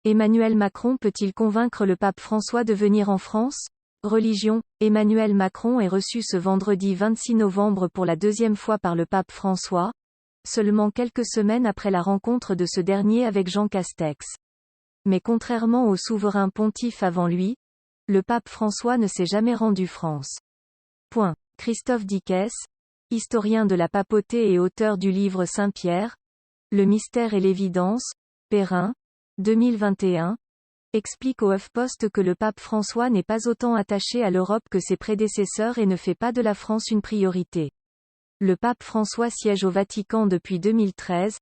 Emmanuel Macron peut-il convaincre le pape François de venir en France? Religion. Emmanuel Macron est reçu ce vendredi 26 novembre pour la deuxième fois par le pape François, seulement quelques semaines après la rencontre de ce dernier avec Jean Castex. Mais contrairement au souverain pontife avant lui, le pape François ne s'est jamais rendu France. Christophe Dickès, historien de la papauté et auteur du livre Saint-Pierre, Le mystère et l'évidence, Perrin, 2021, explique au HuffPost que le pape François n'est pas autant attaché à l'Europe que ses prédécesseurs et ne fait pas de la France une priorité. Le pape François siège au Vatican depuis 2013,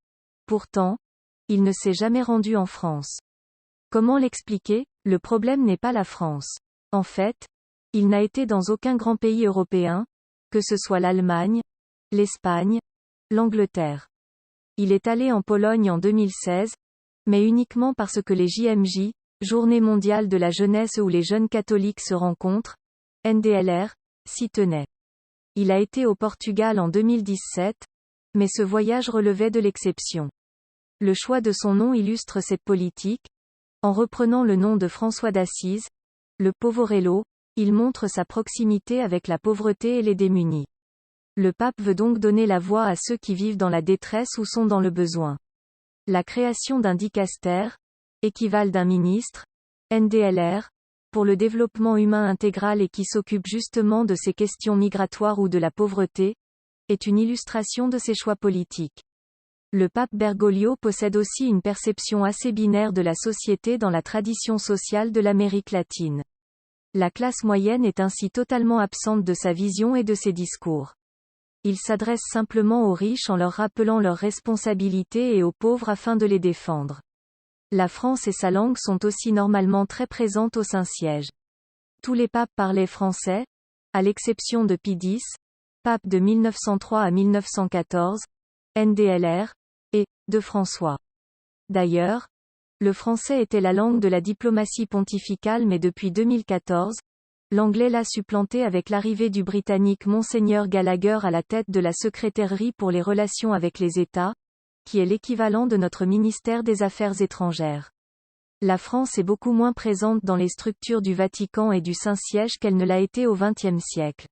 pourtant, il ne s'est jamais rendu en France. Comment l'expliquer? Le problème n'est pas la France. En fait, il n'a été dans aucun grand pays européen, que ce soit l'Allemagne, l'Espagne, l'Angleterre. Il est allé en Pologne en 2016, mais uniquement parce que les JMJ, Journée mondiale de la jeunesse où les jeunes catholiques se rencontrent, NDLR, s'y tenaient. Il a été au Portugal en 2017, mais ce voyage relevait de l'exception. Le choix de son nom illustre cette politique. En reprenant le nom de François d'Assise, le Poverello, il montre sa proximité avec la pauvreté et les démunis. Le pape veut donc donner la voix à ceux qui vivent dans la détresse ou sont dans le besoin. La création d'un dicaster, équivalent d'un ministre, NDLR, pour le développement humain intégral et qui s'occupe justement de ces questions migratoires ou de la pauvreté, est une illustration de ses choix politiques. Le pape Bergoglio possède aussi une perception assez binaire de la société dans la tradition sociale de l'Amérique latine. La classe moyenne est ainsi totalement absente de sa vision et de ses discours. Il s'adresse simplement aux riches en leur rappelant leurs responsabilités et aux pauvres afin de les défendre. La France et sa langue sont aussi normalement très présentes au Saint-Siège. Tous les papes parlaient français, à l'exception de Pie X, pape de 1903 à 1914, NDLR, et de François. D'ailleurs, le français était la langue de la diplomatie pontificale mais depuis 2014, l'anglais l'a supplanté avec l'arrivée du britannique Monseigneur Gallagher à la tête de la secrétairerie pour les relations avec les États, qui est l'équivalent de notre ministère des Affaires étrangères. La France est beaucoup moins présente dans les structures du Vatican et du Saint-Siège qu'elle ne l'a été au XXe siècle.